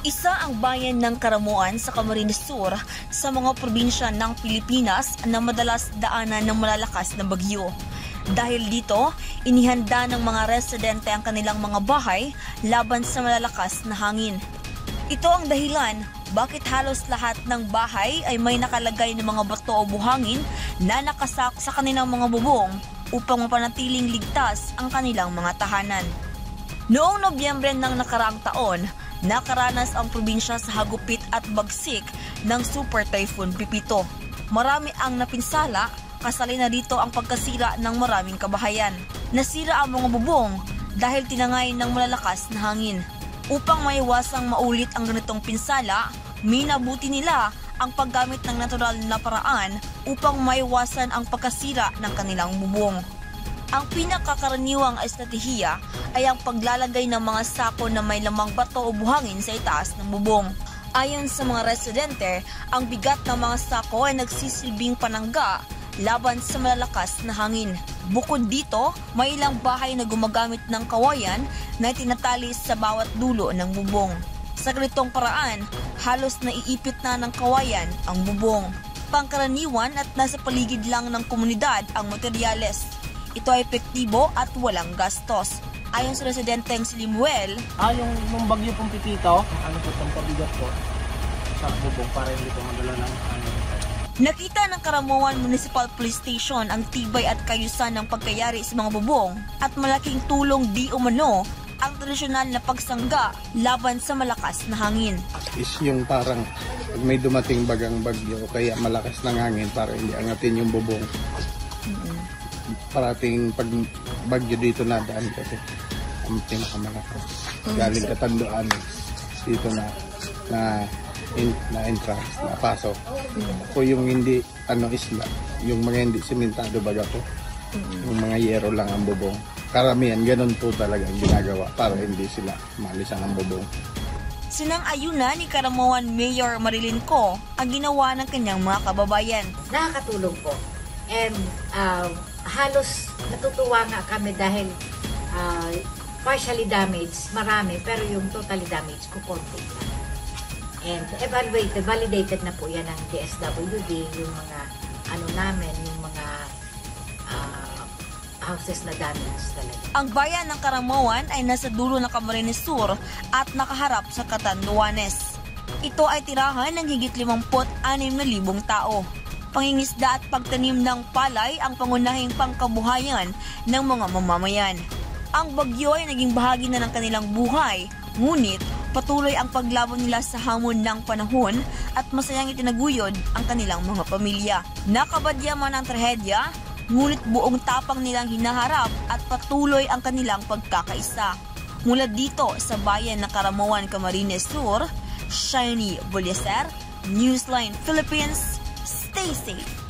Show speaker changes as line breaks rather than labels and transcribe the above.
Isa ang bayan ng Caramuan sa Camarines Sur sa mga probinsya ng Pilipinas na madalas daanan ng malalakas na bagyo. Dahil dito, inihanda ng mga residente ang kanilang mga bahay laban sa malalakas na hangin. Ito ang dahilan bakit halos lahat ng bahay ay may nakalagay ng mga bato o buhangin na nakasak sa kanilang mga bubong upang mapanatiling ligtas ang kanilang mga tahanan. Noong Nobyembre ng nakaraang taon, nakaranas ang probinsya sa hagupit at bagsik ng Super Typhoon Pipito. Marami ang napinsala, kasali na dito ang pagkasira ng maraming kabahayan. Nasira ang mga bubong dahil tinangay ng malalakas na hangin. Upang maiwasang maulit ang ganitong pinsala, minabuti nila ang paggamit ng natural na paraan upang maiwasan ang pagkasira ng kanilang bubong. Ang pinakakaraniwang estratehiya ay ang paglalagay ng mga sako na may lamang bato o buhangin sa itaas ng bubong. Ayon sa mga residente, ang bigat ng mga sako ay nagsisilbing panangga laban sa malalakas na hangin. Bukod dito, may ilang bahay na gumagamit ng kawayan na tinatali sa bawat dulo ng bubong. Sa ganitong paraan, halos naiipit na ng kawayan ang bubong. Pangkaraniwan at nasa paligid lang ng komunidad ang materyales. Ito ay epektibo at walang gastos. Ayon sa residenteng si Limuel,
yung bagyo pong Pipito, ano po itong pabigat po sa bubong para hindi po madala ng
nakita ng Caramuan Municipal Police Station ang tibay at kayusan ng pagkayari sa mga bubong at malaking tulong di umano ang tradisyonal na pagsangga laban sa malakas na hangin.
Is yung parang pag may dumating bagang bagyo kaya malakas ng hangin para hindi angatin yung bubong. Parating pag bagyo dito nadaan kasi ang pinakamalakas. Galing Katanduan dito na entrance, na pasok. Ako yung hindi isla, yung mga hindi simentado baga po. Yung mga yero lang ang bubong. Karamihan ganun po talaga ang ginagawa para hindi sila malisan ang bubong.
Sinang-ayunan ni Caramuan Mayor Marilyn Co ang ginawa ng kanyang mga kababayan.
Nakakatulong po. And halos natutuwa nga kami dahil partially damaged, marami, pero yung totally damaged ko konti lang. And validated na po yan ng DSWD, yung mga namin, yung mga houses na damaged talaga.
Ang bayan ng Caramuan ay nasa dulo ng Camarines Sur at nakaharap sa Catanduanes. Ito ay tirahan ng higit 56,000 tao. Pangingisda at pagtanim ng palay ang pangunahing pangkabuhayan ng mga mamamayan. Ang bagyo ay naging bahagi na ng kanilang buhay, ngunit patuloy ang paglaban nila sa hamon ng panahon at masayang itinaguyod ang kanilang mga pamilya. Nakabadya man ang trahedya, ngunit buong tapang nilang hinaharap at patuloy ang kanilang pagkakaisa. Mula dito sa bayan ng Caramuan, Camarines Sur, Shiny Buliaser, Newsline Philippines, stay safe.